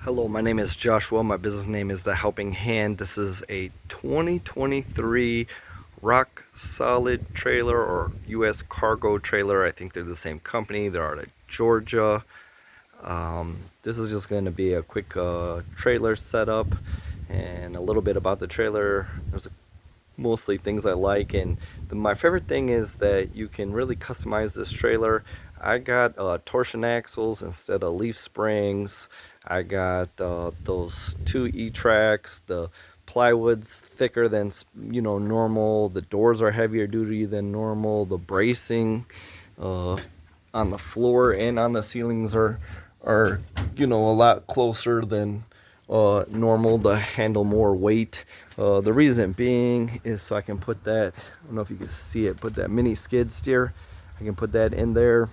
Hello, my name is Joshua. My business name is The Helping Hand. This is a 2023 Rock Solid trailer or U.S. Cargo trailer. I think they're the same company. They're out of Georgia. This is just going to be a quick trailer setup and a little bit about the trailer. There's mostly things I like, and my favorite thing is that you can really customize this trailer. I got torsion axles instead of leaf springs. I got those two E-tracks. The plywood's thicker than normal. The doors are heavier duty than normal. The bracing on the floor and on the ceilings are a lot closer than normal to handle more weight. The reason being is so I can put that, I don't know if you can see it, put that mini skid steer. I can put that in there.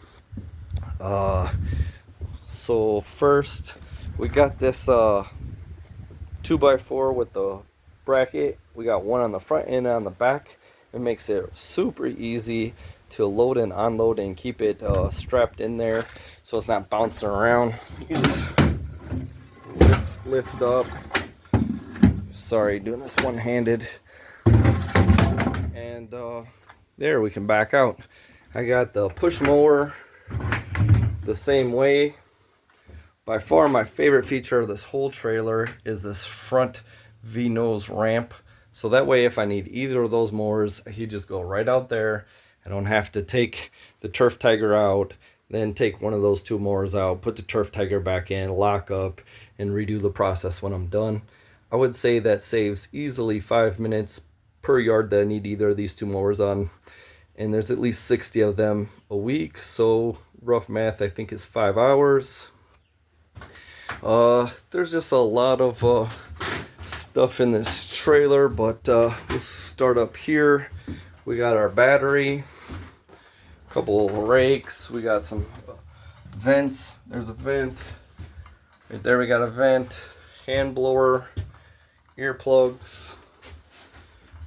So first we got this 2x4 with the bracket. We got one on the front and on the back. It makes it super easy to load and unload and keep it strapped in there so it's not bouncing around. You just lift up. Sorry, doing this one-handed. And there, we can back out. I got the push mower the same way. By far my favorite feature of this whole trailer is this front V-nose ramp. So that way if I need either of those mowers, he just go right out there. I don't have to take the Turf Tiger out, then take one of those two mowers out, put the Turf Tiger back in, lock up, and redo the process when I'm done. I would say that saves easily 5 minutes per yard that I need either of these two mowers on. And there's at least 60 of them a week, so rough math I think is 5 hours. There's just a lot of stuff in this trailer, but we'll start up here. We got our battery, a couple of rakes, we got some vents. There's a vent right there. We got a vent, hand blower, earplugs.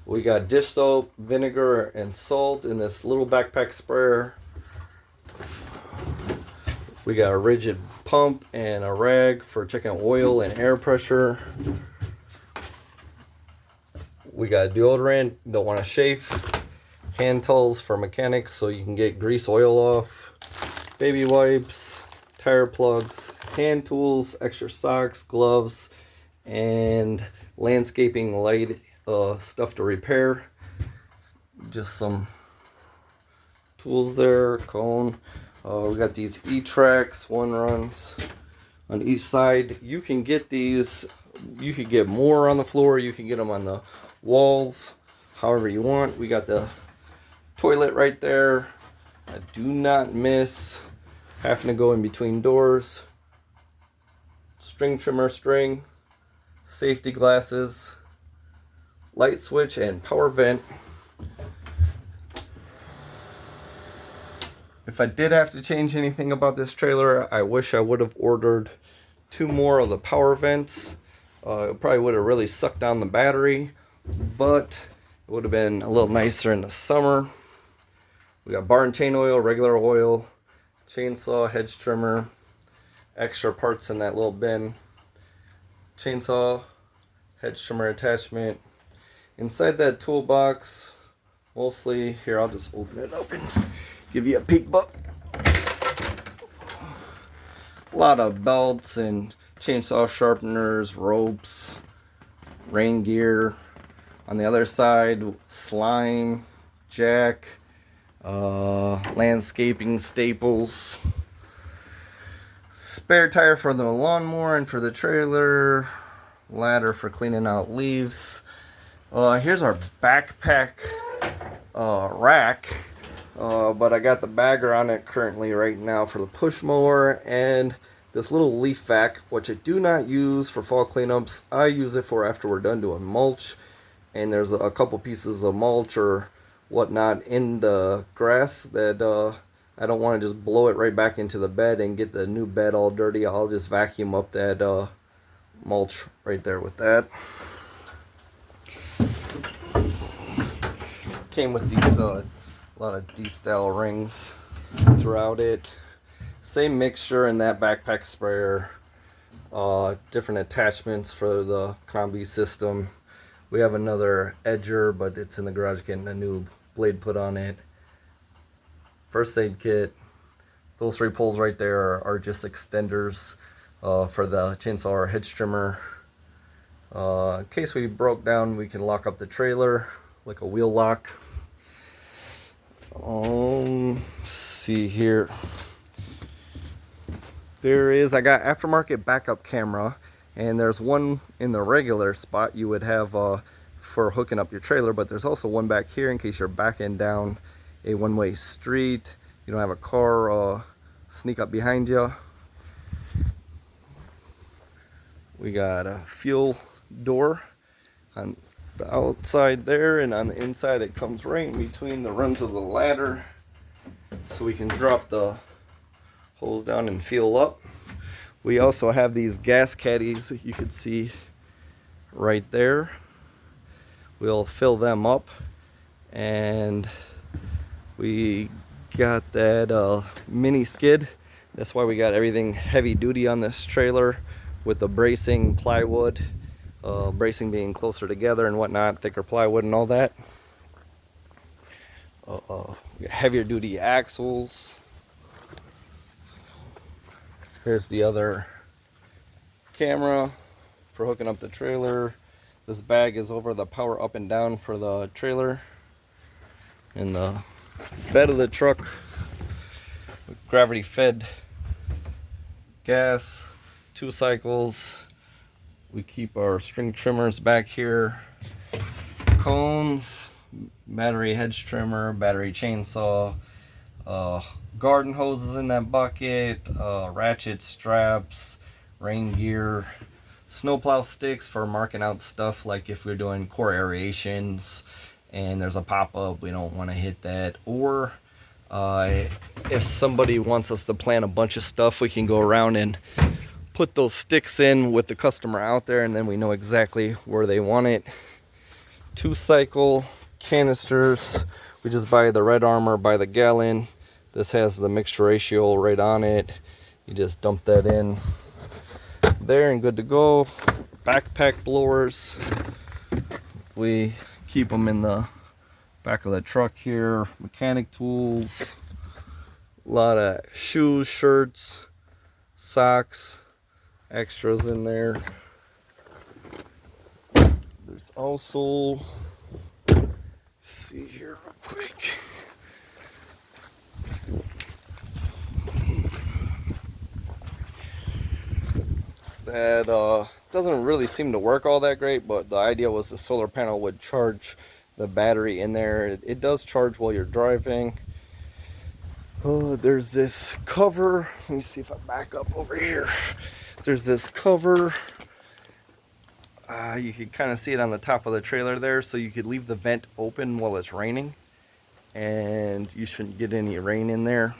We got dish soap, vinegar, and salt in this little backpack sprayer. We got a rigid pump and a rag for checking oil and air pressure. We got deodorant, don't want to chafe. Hand towels for mechanics so you can get grease, oil off. Baby wipes, tire plugs, hand tools, extra socks, gloves, and landscaping light stuff to repair. Just some tools there, cone. We got these E-tracks, one runs on each side. You can get these, you can get more on the floor, you can get them on the walls, however you want. We got the toilet right there. I do not miss having to go in between doors. String trimmer string, safety glasses, light switch, and power vent. If I did have to change anything about this trailer, I wish I would have ordered 2 more of the power vents. It probably would have really sucked down the battery, but it would have been a little nicer in the summer. We got bar and chain oil, regular oil, chainsaw, hedge trimmer, extra parts in that little bin, chainsaw, hedge trimmer attachment. Inside that toolbox, mostly, here I'll just open it up and give you a peek. But a lot of belts and chainsaw sharpeners, ropes, rain gear. On the other side, slime, jack, landscaping staples, spare tire for the lawnmower and for the trailer, ladder for cleaning out leaves. Here's our backpack rack. But I got the bagger on it currently right now for the push mower, and this little leaf vac, which I do not use for fall cleanups. I use it for after we're done doing mulch, and there's a couple pieces of mulch or whatnot in the grass that I don't want to just blow it right back into the bed and get the new bed all dirty. I'll just vacuum up that mulch right there with that. Came with these a lot of D-style rings throughout it. Same mixture in that backpack sprayer. different attachments for the combi system. We have another edger, but it's in the garage getting a new blade put on it. First aid kit. Those 3 poles right there are just extenders for the chainsaw or hedge trimmer. In case we broke down, we can lock up the trailer like a wheel lock. See here. I got aftermarket backup camera, and there's one in the regular spot you would have for hooking up your trailer, but there's also one back here in case you're backing down a one-way street. You don't have a car sneak up behind you. We got a fuel door on the outside there, and on the inside it comes right in between the rungs of the ladder, so we can drop the hose down and fuel up. We also have these gas caddies that you can see right there. We'll fill them up, and we got that mini skid. That's why we got everything heavy duty on this trailer with the bracing plywood, bracing being closer together and whatnot, thicker plywood and all that. Heavier duty axles. Here's the other camera for hooking up the trailer. This bag is over the power up and down for the trailer. In the bed of the truck, gravity fed gas, 2 cycles. We keep our string trimmers back here, cones, battery hedge trimmer, battery chainsaw, garden hoses in that bucket, ratchet straps, rain gear, snowplow sticks for marking out stuff like if we're doing core aerations and there's a pop-up, we don't want to hit that. Or if somebody wants us to plan a bunch of stuff, we can go around and put those sticks in with the customer out there, and then we know exactly where they want it. 2 cycle canisters. We just buy the Red Armor by the gallon. This has the mixture ratio right on it. You just dump that in there and good to go. Backpack blowers. We keep them in the back of the truck here. Mechanic tools. A lot of shoes, shirts, socks, extras in there. There's also, let's see here real quick. That doesn't really seem to work all that great, but the idea was the solar panel would charge the battery in there. It does charge while you're driving. There's this cover. Let me see if I back up over here. There's this cover. You can kind of see it on the top of the trailer there, so you could leave the vent open while it's raining, and you shouldn't get any rain in there.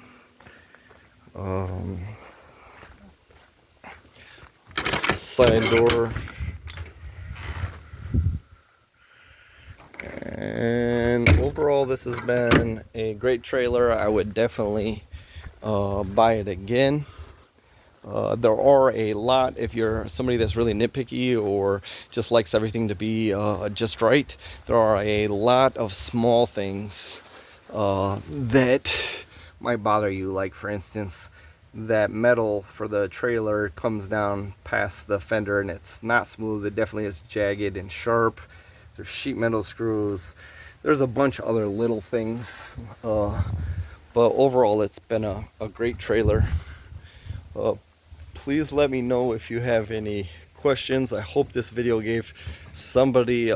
Side door. And overall, this has been a great trailer. I would definitely buy it again. There are a lot, if you're somebody that's really nitpicky or just likes everything to be just right, there are a lot of small things that might bother you. Like, for instance, that metal for the trailer comes down past the fender and it's not smooth. It definitely is jagged and sharp. There's sheet metal screws. There's a bunch of other little things. But overall, it's been a great trailer. Please let me know if you have any questions. I hope this video gave somebody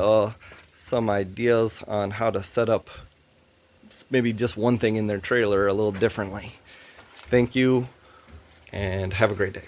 some ideas on how to set up maybe just one thing in their trailer a little differently. Thank you, and have a great day.